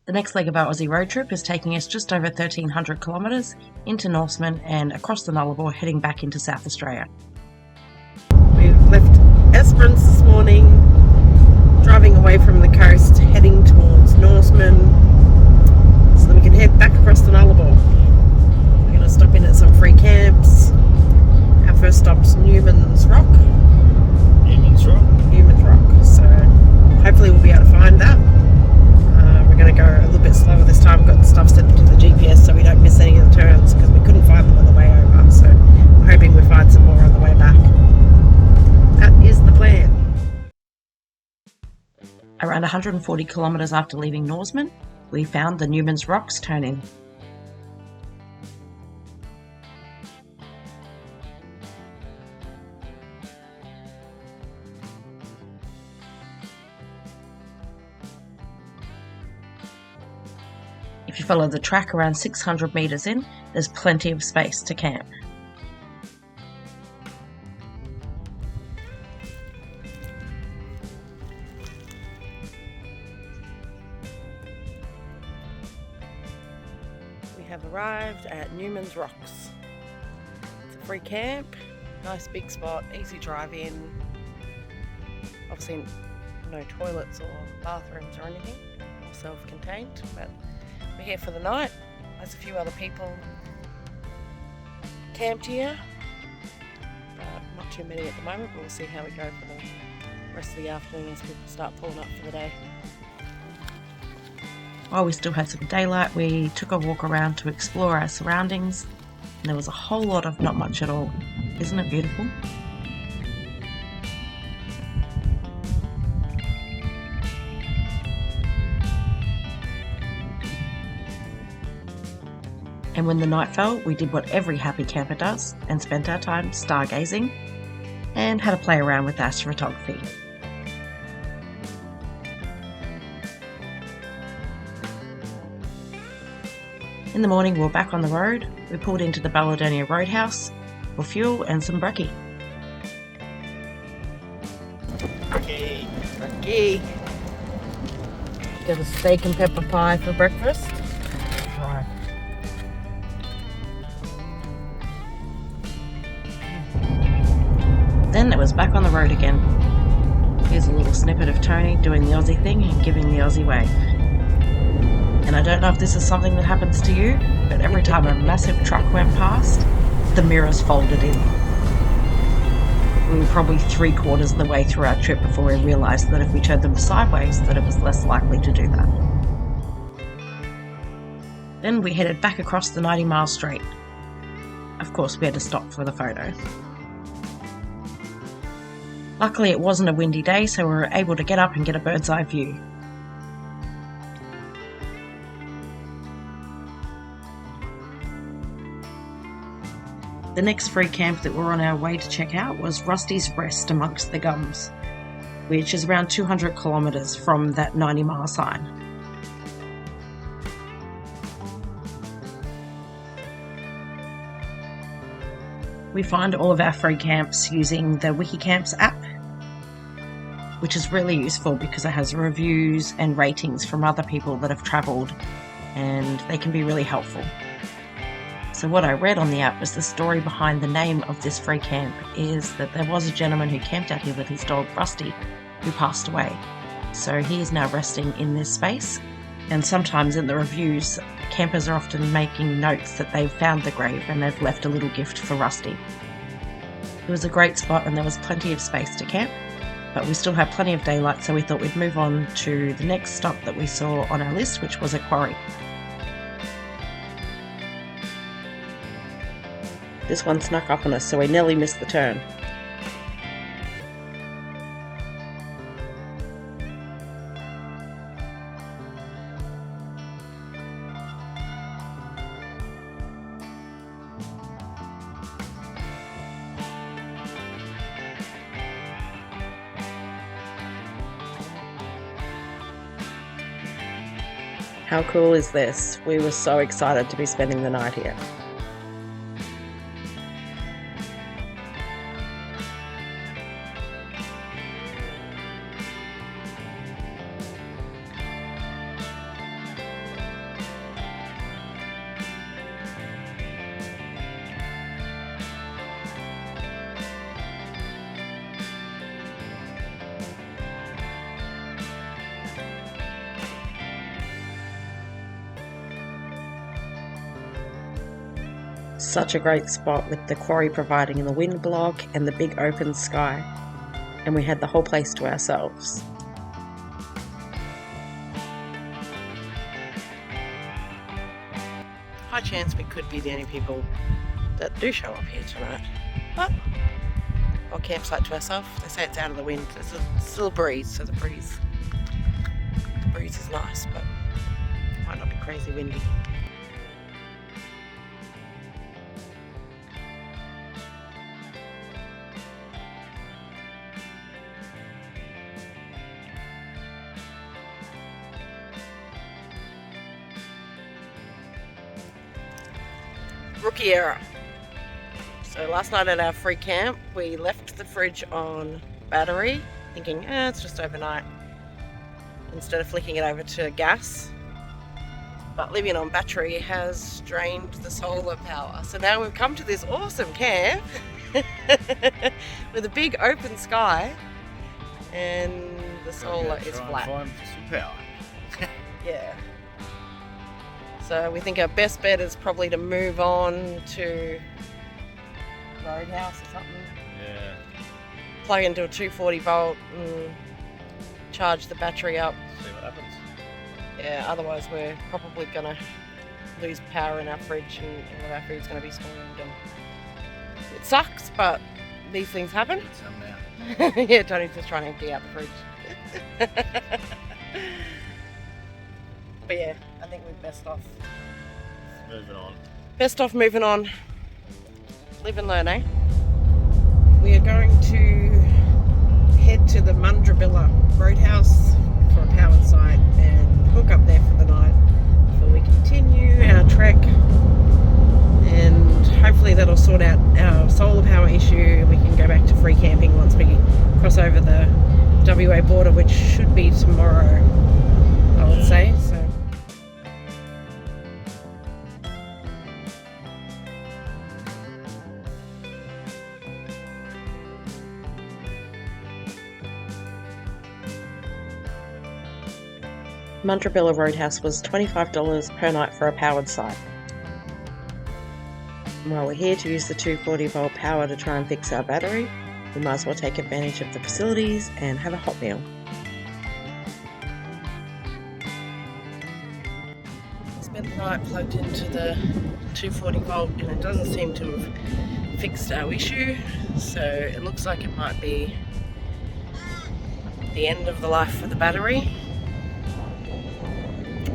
The next leg of our Aussie road trip is taking us just over 1,300 kilometres into Norseman and across the Nullarbor, heading back into South Australia. We've left Esperance this morning, driving away from the coast, heading towards Norseman, so that we can head back across the Nullarbor. We're going to stop in at some free camps. Our first stop's Newman's Rock. Newman's Rock. So hopefully we'll be able to find that. We're going to go a little bit slower this time. We've got the stuff set to the GPS so we don't miss any of the turns, because we couldn't find them on the way over. So I'm hoping we find some more on the way back. That is the plan. Around 140 kilometres after leaving Norseman, we found the Newman's Rocks turn-in. If you follow the track around 600 metres in, there's plenty of space to camp. We have arrived at Newman's Rocks. It's a free camp, nice big spot, easy drive in. Obviously no toilets or bathrooms or anything, all self-contained, but we're here for the night. There's a few other people camped here, but not too many at the moment, but we'll see how we go for the rest of the afternoon as people start pulling up for the day. While we still had some daylight, we took a walk around to explore our surroundings, and there was a whole lot of not much at all. Isn't it beautiful? And when the night fell, we did what every happy camper does and spent our time stargazing and had a play around with astrophotography. In the morning, we were back on the road. We pulled into the Balladonia Roadhouse for fuel and some brekkie. Brekkie. Got a steak and pepper pie for breakfast. Right. Then it was back on the road again. Here's a little snippet of Tony doing the Aussie thing and giving the Aussie way. And I don't know if this is something that happens to you, but every time a massive truck went past, the mirrors folded in. We were probably 3/4 of the way through our trip before we realised that if we turned them sideways, that it was less likely to do that. Then we headed back across the 90-mile straight. Of course, we had to stop for the photo. Luckily, it wasn't a windy day, so we were able to get up and get a bird's eye view. The next free camp that we're on our way to check out was Rusty's Rest amongst the Gums, which is around 200 kilometres from that 90-mile sign. We find all of our free camps using the Wikicamps app, which is really useful because it has reviews and ratings from other people that have travelled, and they can be really helpful. So what I read on the app was the story behind the name of this free camp is that there was a gentleman who camped out here with his dog Rusty who passed away. So he is now resting in this space, and sometimes in the reviews campers are often making notes that they've found the grave and they've left a little gift for Rusty. It was a great spot and there was plenty of space to camp, but we still had plenty of daylight, so we thought we'd move on to the next stop that we saw on our list, which was a quarry. This one snuck up on us, so we nearly missed the turn. How cool is this? We were so excited to be spending the night here. Such a great spot with the quarry providing the wind block and the big open sky, and we had the whole place to ourselves. High chance we could be the only people that do show up here tonight. But our campsite to ourselves. They say it's out of the wind. There's still a breeze, so the breeze is nice, but it might not be crazy windy. Rookie error. So last night at our free camp, we left the fridge on battery, thinking, it's just overnight, instead of flicking it over to gas. But leaving it on battery has drained the solar power. So now we've come to this awesome camp with a big open sky, and the solar is flat. Find some power. Yeah. So we think our best bet is probably to move on to Roadhouse or something. Yeah. Plug into a 240 volt and charge the battery up. See what happens. Yeah, otherwise we're probably gonna lose power in our fridge and all of our food's gonna be spoiled. And it sucks, but these things happen. Get some now. Yeah, Tony's just trying to empty out the fridge. But yeah, I think we're best off moving on. Live and learn, eh? We are going to head to the Mundrabilla Roadhouse for a powered site and hook up there for the night before we continue our trek, and hopefully that'll sort out our solar power issue and we can go back to free camping once we cross over the WA border, which should be tomorrow, I would say. So Mundrabilla Roadhouse was $25 per night for a powered site. And while we're here to use the 240 volt power to try and fix our battery, we might as well take advantage of the facilities and have a hot meal. spent the night plugged into the 240 volt and it doesn't seem to have fixed our issue, so it looks like it might be the end of the life for the battery.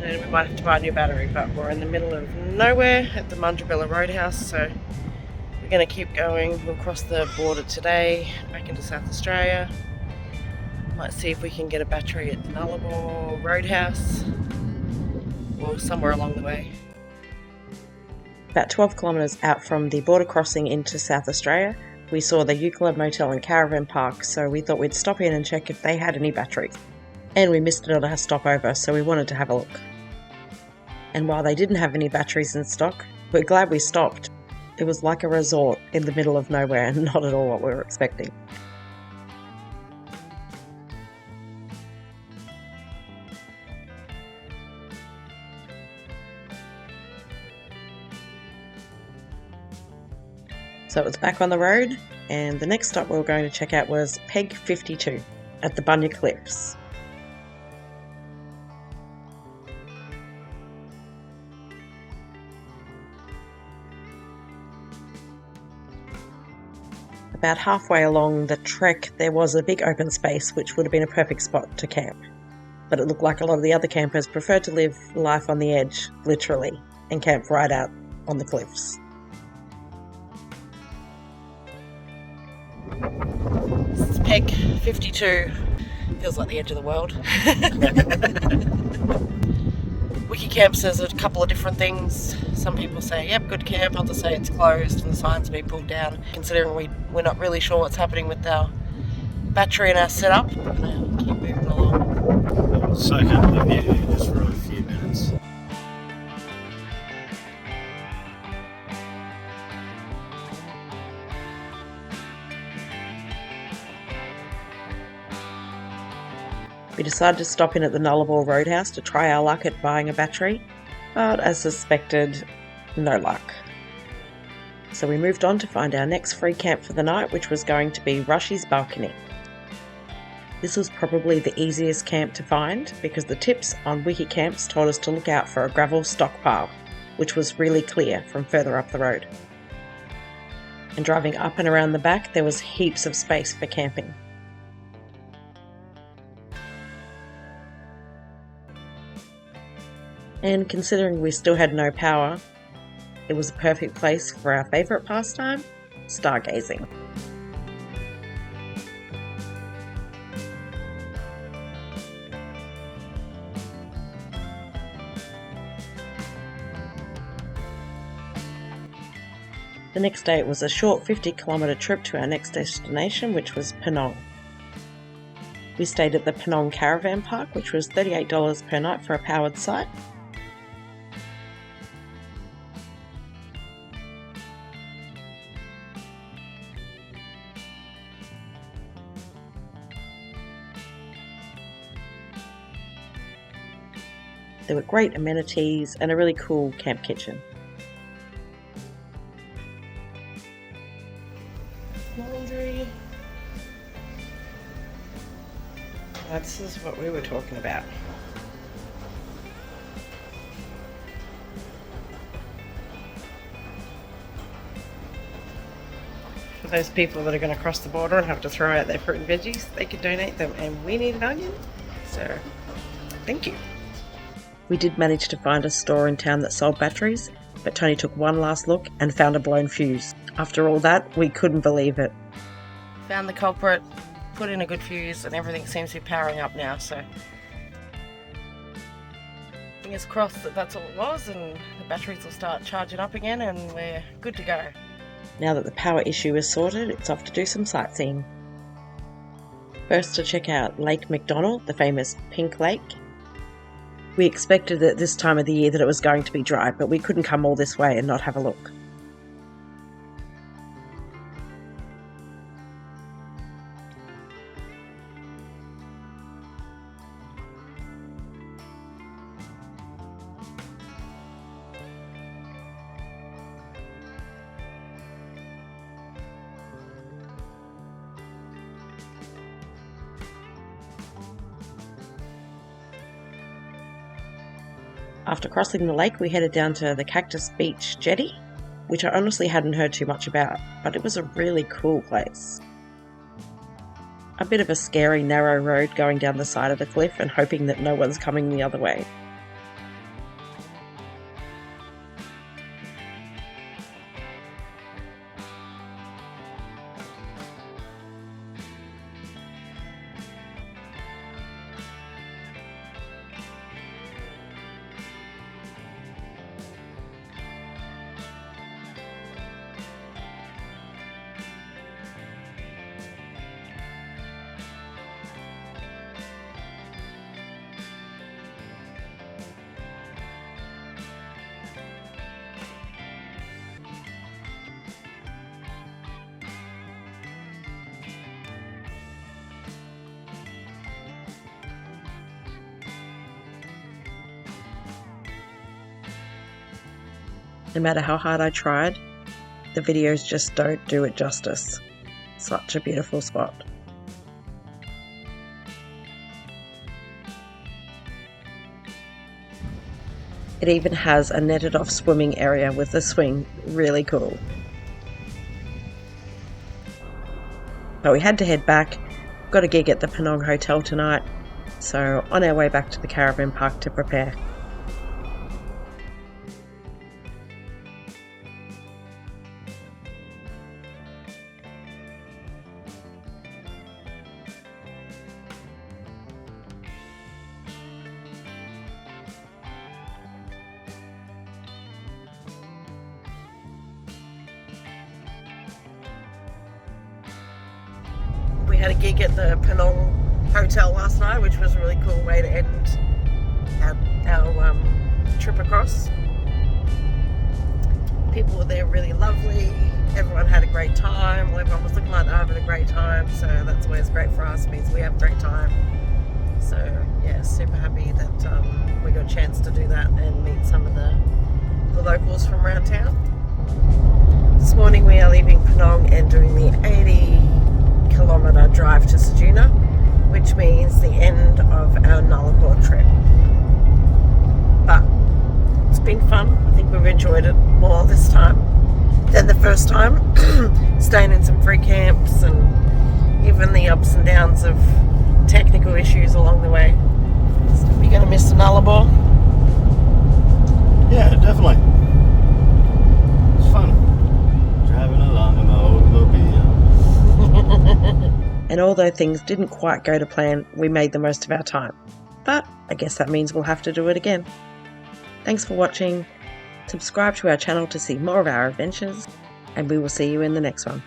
And we might have to buy a new battery, but we're in the middle of nowhere at the Mundrabilla Roadhouse, so we're going to keep going. We'll cross the border today back into South Australia. Might see if we can get a battery at the Nullarbor Roadhouse or somewhere along the way. About 12 kilometres out from the border crossing into South Australia, we saw the Euclid Motel and Caravan Park, so we thought we'd stop in and check if they had any batteries. And we missed it on our stopover, so we wanted to have a look. And while they didn't have any batteries in stock, we're glad we stopped. It was like a resort in the middle of nowhere and not at all what we were expecting. So it was back on the road, and the next stop we were going to check out was Peg 52 at the Bunya Cliffs. About halfway along the trek, there was a big open space which would have been a perfect spot to camp. But it looked like a lot of the other campers preferred to live life on the edge, literally, and camp right out on the cliffs. This is Peg 52. Feels like the edge of the world. Wikicamp says a couple of different things. Some people say, yep, good camp. Others say it's closed and the signs have been pulled down. Considering we're not really sure what's happening with our battery and our setup, we're going to keep moving along. I'll soak up the view just for a few minutes. We decided to stop in at the Nullarbor Roadhouse to try our luck at buying a battery, but as suspected, no luck. So we moved on to find our next free camp for the night, which was going to be Rushy's Balcony. This was probably the easiest camp to find because the tips on Wiki Camps told us to look out for a gravel stockpile, which was really clear from further up the road. And driving up and around the back, there was heaps of space for camping. And considering we still had no power, it was a perfect place for our favourite pastime, stargazing. The next day it was a short 50-kilometre trip to our next destination, which was Penong. We stayed at the Penong Caravan Park, which was $38 per night for a powered site. There were great amenities and a really cool camp kitchen. Laundry. This is what we were talking about. For those people that are going to cross the border and have to throw out their fruit and veggies, they could donate them, and we need an onion, so thank you. We did manage to find a store in town that sold batteries, but Tony took one last look and found a blown fuse. After all that, we couldn't believe it. Found the culprit, put in a good fuse, and everything seems to be powering up now, so fingers crossed that that's all it was and the batteries will start charging up again and we're good to go. Now that the power issue is sorted, it's off to do some sightseeing. First to check out Lake McDonald, the famous Pink Lake. We expected at this time of the year that it was going to be dry, but we couldn't come all this way and not have a look. After crossing the lake, we headed down to the Cactus Beach Jetty, which I honestly hadn't heard too much about, but it was a really cool place. A bit of a scary, narrow road going down the side of the cliff and hoping that no one's coming the other way. No matter how hard I tried, the videos just don't do it justice. Such a beautiful spot. It even has a netted off swimming area with a swing, really cool. But we had to head back, got a gig at the Penong Hotel tonight, so on our way back to the caravan park to prepare. We had a gig at the Penong Hotel last night, which was a really cool way to end our trip across. People were there really lovely, everyone had a great time, everyone was looking like they're having a great time, so that's always great for us, means we have a great time. So yeah, super happy that we got a chance to do that and meet some of the locals from around town. This morning we are leaving Penang and doing the 80-kilometre drive to Ceduna, which means the end of our Nullarbor trip. But it's been fun. I think we've enjoyed it more this time than the first time. Staying in some free camps and even the ups and downs of technical issues along the way. You're going to miss the Nullarbor? Yeah, definitely. It's fun. Driving along in my automobile. And although things didn't quite go to plan, we made the most of our time. But I guess that means we'll have to do it again. Thanks for watching. Subscribe to our channel to see more of our adventures, and we will see you in the next one.